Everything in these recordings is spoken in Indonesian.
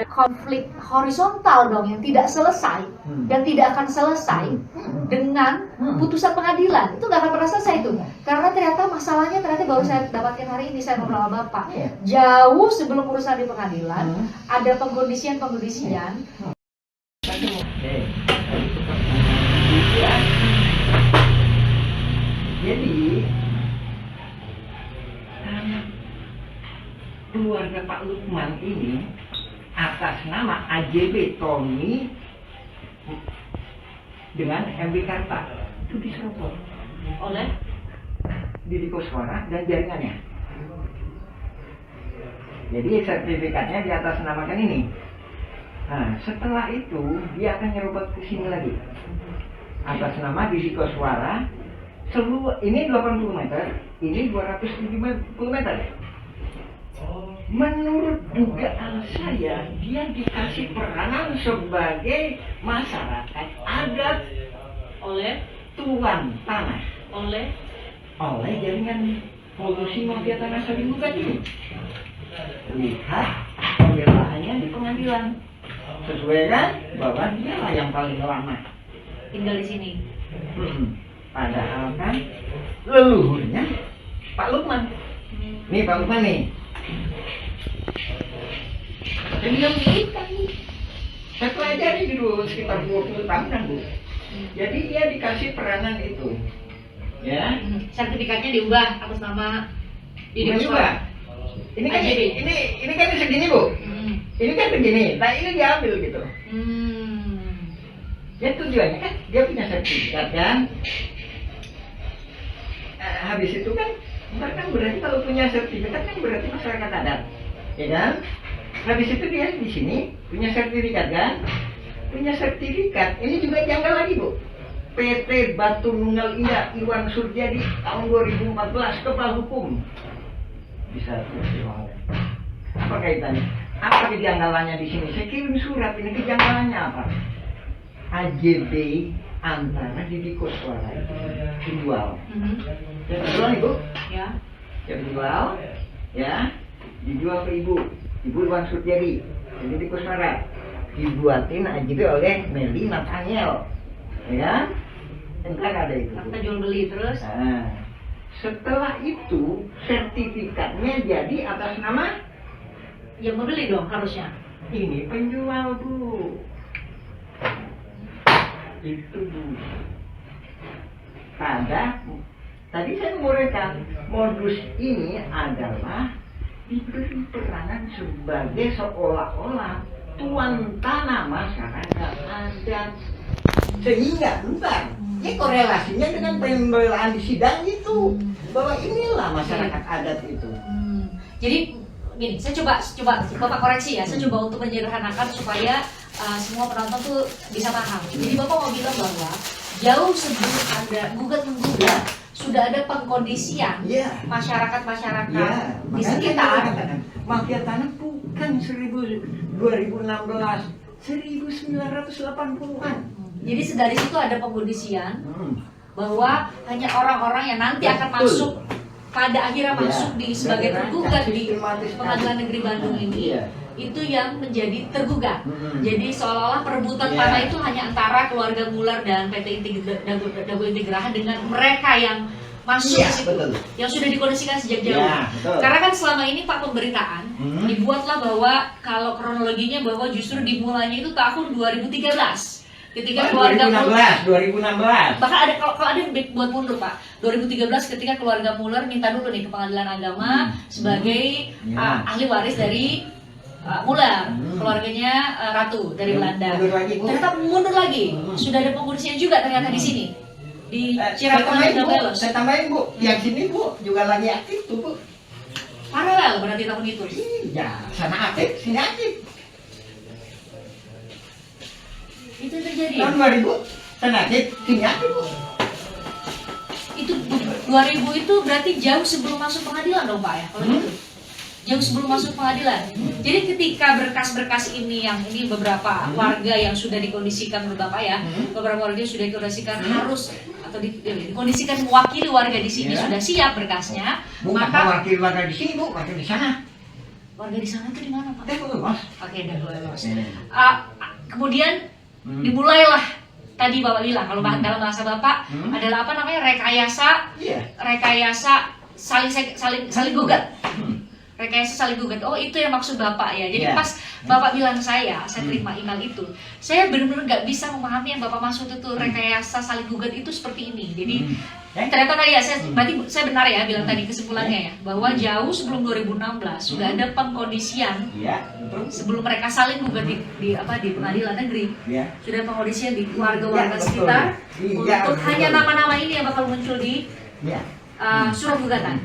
konflik horizontal dong yang tidak selesai dan tidak akan selesai dengan putusan pengadilan. Itu nggak akan pernah selesai itu, karena ternyata masalahnya baru saya dapatkan hari ini, saya ngobrol sama Bapak. Jauh sebelum urusan di pengadilan ada pengkondisian. Jadi keluarga Pak Lukman ini atas nama AJB Tommy dengan MB Karta itu diserobot oleh Didi Koswara dan jaringannya. Jadi sertifikatnya di atas namakan ini. Nah, setelah itu dia akan nyerobot ke sini lagi atas nama Didi Koswara. Ini 80 meter, ini 270 meter. Menurut dugaan saya, dia dikasih peranan sebagai masyarakat adat oleh tuan tanah, oleh jaringan polusi mafia tanah Saribukan ini. Lihat pembelaannya di pengadilan, sesuai kan bahwa dia lah yang paling lama Tinggal di sini. Padahal kan leluhurnya Pak Lukman. Nih Pak Lukman nih. Dan dia militan, Bu. Saya pelajari dulu sekitar 20 tahunan, Bu. Jadi dia dikasih peranan itu. Ya. Sertifikatnya diubah atas nama Didi Koswara. Ini kan AJB. ini kan segini, Bu. Ini kan begini. Nah, ini diambil gitu. Ya tujuannya kan dia punya sertifikat kan. Habis itu kan berarti kalau punya sertifikat kan berarti masyarakat adat, ya kan? Habis itu dia di sini punya sertifikat kan? Punya sertifikat. Ini juga janggal lagi, Bu. PT Batu Nunggal Indah Iwan Surjadi tahun 2014 kepala hukum. Bisa apa kaitannya? Apa kejanggalannya di sini? Saya kirim surat, ini kejanggalannya apa? AJB antara Didi Koswara dijual. Yang dijual Ibu? Ya. Yang dijual, ya, dijual ke Ibu Iwan Surjadi, Didi Koswara, dibuatin AJB oleh Meli Nathaniel, ya. Entar ada itu. Kita jual beli terus. Nah, setelah itu sertifikatnya jadi atas nama yang membeli dong harusnya. Ini penjual, Bu. Itu, Bu. Tadi saya menguraikan modus ini adalah diberi peranan sebagai seolah-olah tuan tanah masyarakat adat, sehingga ini korelasinya dengan pembelaan di sidang itu, bahwa inilah masyarakat adat itu. Jadi gini, saya coba Bapak koreksi ya, saya coba untuk menyederhanakan supaya semua penonton tuh bisa paham. Jadi Bapak mau bilang bahwa jauh sebelum ada gugat-menggugat sudah ada pengkondisian masyarakat-masyarakat di sekitar. Mafia tanah bukan 2016, 1980-an. Jadi dari situ ada pengkondisian bahwa hanya orang-orang yang nanti akan masuk pada akhirnya masuk di sebagai tergugat di Pengadilan Negeri Bandung ini, itu yang menjadi tergugat. Jadi seolah-olah perebutan tanah itu hanya antara keluarga Muller dan PT Dago Integraha dengan mereka yang masuk ke situ, yang sudah dikondisikan sejak jauh. Karena kan selama ini Pak pemberitaan dibuatlah bahwa kalau kronologinya bahwa justru dimulainya itu tahun 2013. Ketika keluarga 2016. Bahkan ada kalau ada buat mundur Pak. 2013 ketika keluarga Muller minta dulu nih ke Pengadilan Agama sebagai ahli waris dari Muller, keluarganya Ratu dari Belanda. Ternyata mundur lagi. Sudah ada pengurusnya juga ternyata di sini. Di Cirebon dan Belos. Saya tambahin, Bu. Yang sini, Bu, juga lagi aktif tuh, Bu. Paralel berarti tahun itu. Iya, sana aktif, sini aktif. Itu terjadi. Tahun 2000, sana aktif, sini aktif, Bu. Itu 2000 itu berarti jauh sebelum masuk pengadilan dong Pak ya, kalau gitu. Jauh sebelum masuk pengadilan. Jadi ketika berkas-berkas ini yang ini beberapa warga yang sudah dikondisikan menurut Bapak ya, beberapa warga yang sudah dikondisikan harus atau dikondisikan mewakili warga di sini sudah siap berkasnya, maka mewakili warga di sini, Bu, wakil di sana. Warga di sana tuh di mana, Pak? Lolos. Oke, udah lolos. Kemudian dimulailah tadi Bapak bilang kalau dalam bahasa Bapak adalah apa namanya, rekayasa saling gugat. Rekayasa saling gugat. Oh, itu yang maksud Bapak ya. Jadi pas Bapak bilang saya terima email itu, saya benar-benar nggak bisa memahami yang Bapak maksud itu rekayasa saling gugat itu seperti ini. Jadi ternyata tadi ya, berarti saya benar ya bilang tadi kesimpulannya ya, bahwa jauh sebelum 2016 sudah ada pengkondisian. Sebelum mereka saling gugat di pengadilan negeri, sudah pengkondisian di warga-warga sekitar untuk hanya nama-nama ini yang bakal muncul di surat gugatan.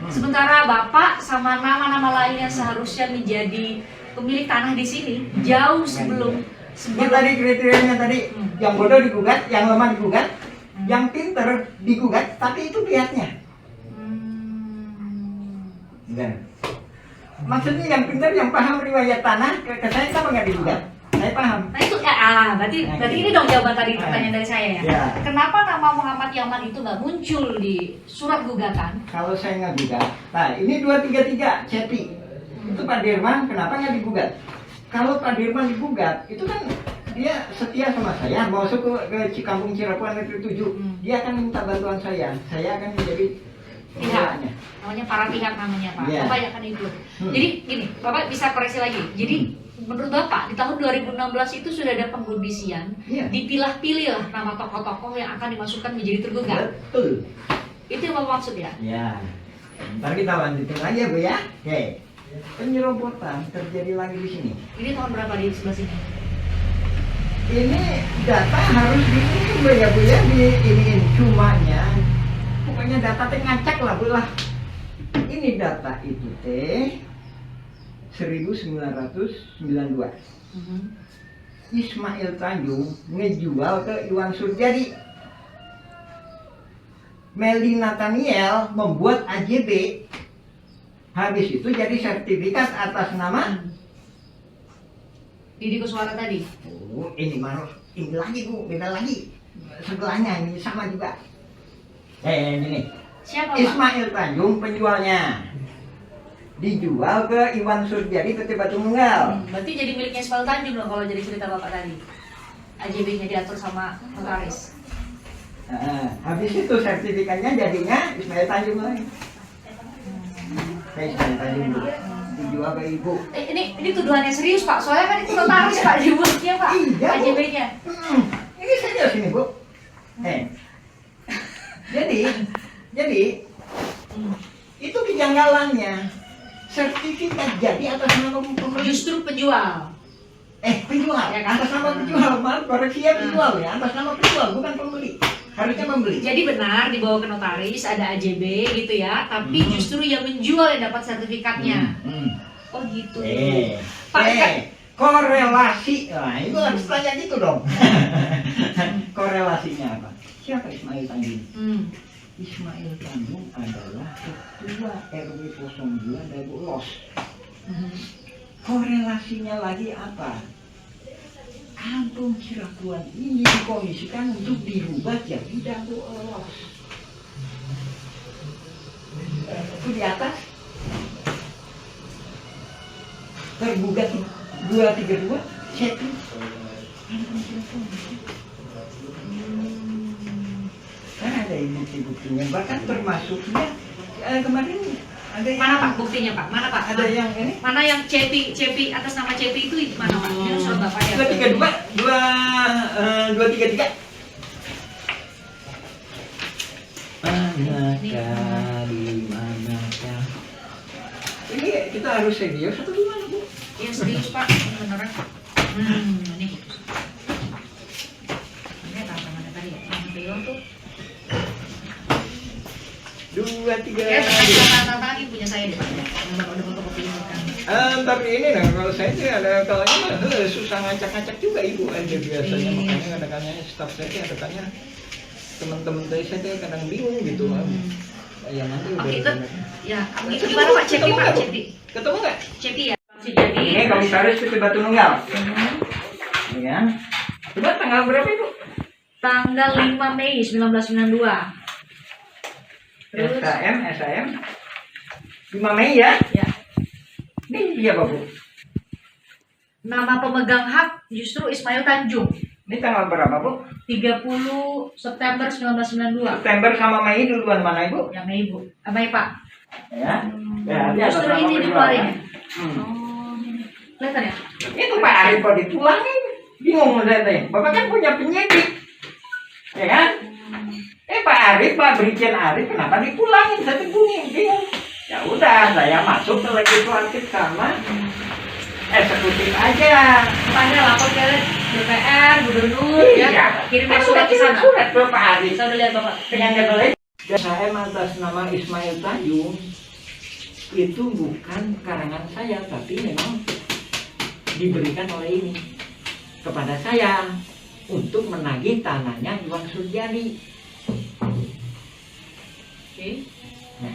Sementara Bapak sama nama-nama lain yang seharusnya menjadi pemilik tanah di sini jauh sebelum tadi kriterianya tadi, yang bodoh digugat, yang lemah digugat, yang pinter digugat, tapi itu pihaknya. Maksudnya yang pinter, yang paham riwayat tanah, ke saya kenapa nggak digugat? Saya paham. Nah itu berarti ini dong jawaban tadi pertanyaan dari saya ya. Kenapa nama Muhammad Yaman itu nggak muncul di surat gugatan? Kalau saya nggak gugat, nah ini 233 Cepi itu Pak Dirman, kenapa nggak digugat? Kalau Pak Dirman digugat, itu kan dia setia sama saya, mau masuk ke Cikampung Cirapuan Negeri 7, dia akan minta bantuan saya akan menjadi pihaknya. Namanya para pihak namanya Pak. Bapak akan ikut. Jadi gini, Bapak bisa koreksi lagi. Jadi menurut Bapak di tahun 2016 itu sudah ada pengkondisian, dipilah-pilih lah nama tokoh-tokoh yang akan dimasukkan menjadi tergugat. Betul. Itu yang Bapak maksud ya? Ya. Ntar kita lanjutin lagi ya Bu ya. Oke. Penyerobotan terjadi lagi di sini. Ini tahun berapa di sebelah sini? Ini data harus diisi Bu ya diiniin, cumanya pokoknya data teh ngacak lah Bu lah. Ini data itu teh 1992. Ismail Tanjung ngejual ke Iwan Surjadi. Meli Nathaniel membuat AJB. Habis itu jadi sertifikat atas nama Didi Kuswara tadi. Oh, ini lagi Bu, beda lagi. Sebelahnya ini sama juga. Ini. Siapa Pak? Ismail Tanjung penjualnya. Dijual ke Iwan Surjadi PT Batu Nunggal. Berarti jadi miliknya Ismail Tanjung dong kalau jadi cerita Bapak tadi. AJB-nya diatur sama notaris. Habis itu sertifikatnya jadinya Ismail Tanjung lagi. Ismail Tanjung dijual ke Ibu. Ini tuduhannya serius Pak. Soalnya kan itu notaris Pak dibuatnya Pak. Iya, AJB-nya. Ini serius ini Bu. Jadi itu kejanggalannya. Sertifikat jadi atas nama pembeli. Justru penjual. Penjual ya, atas nama penjual. Maaf, koreksi ya, penjual ya, atas nama penjual bukan pembeli. Harusnya membeli. Jadi benar dibawa ke notaris ada AJB gitu ya, tapi justru yang menjual yang dapat sertifikatnya. Oh gitu. Pak, korelasi. Nah, itu harus tanya gitu dong. Korelasinya apa? Siapa Ismail Tanjung? Ismail Tanjung adalah ketua RW 02 Dago Los. Korelasinya lagi apa? Kampung Cirapuan ini dikomisikan untuk dirubah jadi Dago Los. Itu di atas tergugat 232 Cepi. Kan ada bukti-buktinya, bahkan termasuknya kemarin ada yang... Mana Pak buktinya Pak? Mana Pak? Ada yang ini? Mana yang Cepi atas nama Cepi itu mana Pak? Ini surat Bapak ya? 233. Manakah? Ini kita harus serius atau gimana Bu? Iya serius Pak, beneran. Ini apa mana tadi ya? Yang bilang tuh 2, 3. Ya, tangan punya saya di Pak. Udah fotokopi ini kan. Tapi ini nah kalau saya sih ada kalanya susah ngacak-ngacak juga Ibu ada biasanya, makanya kadang-kadang staff saya sih kadang-kadang teman-teman saya kadang bingung gitu. Ya nanti udah. Ya, itu gimana Pak Cepi Pak Cepi? Ketemu nggak? Cepi ya. Ini Komisaris PT Batu Nunggal. Ya. Coba tanggal berapa Ibu? Tanggal 5 Mei 1992. Terus SKM 5 Mei ya? Ya. Iya Pak Bu. Nama pemegang hak justru Ismail Tanjung. Ini tanggal berapa Bu? 30 September 1992. September sama Mei duluan mana Ibu? Yang Ibu, Mei Pak. Ya. Berarti atas Justru nama ini beliau. dikeluarin ya? Hmm. Oh, kelihatan ya? Itu Pak Arif kok dipulangin. Bingung saya teh. Bapak kan punya penyidik. Ya kan? Pak Arif, Pak Brigjen Arif kenapa dipulangin? Saya tuh bingung. Ya udah, saya masuk ke legislatif sama eksekutif aja. Makanya lapor ke DPR, gubernur, Iya. ya, kirimnya Kan surat udah ke kirim sana. surat ke Pak Arif. Saya udah lihat Bapak. Dengan kata lain, saya atas nama Ismail Tanjung itu bukan karangan saya, tapi memang diberikan oleh ini kepada saya untuk menagih tanahnya Iwan Suryadi. Oke. Nah,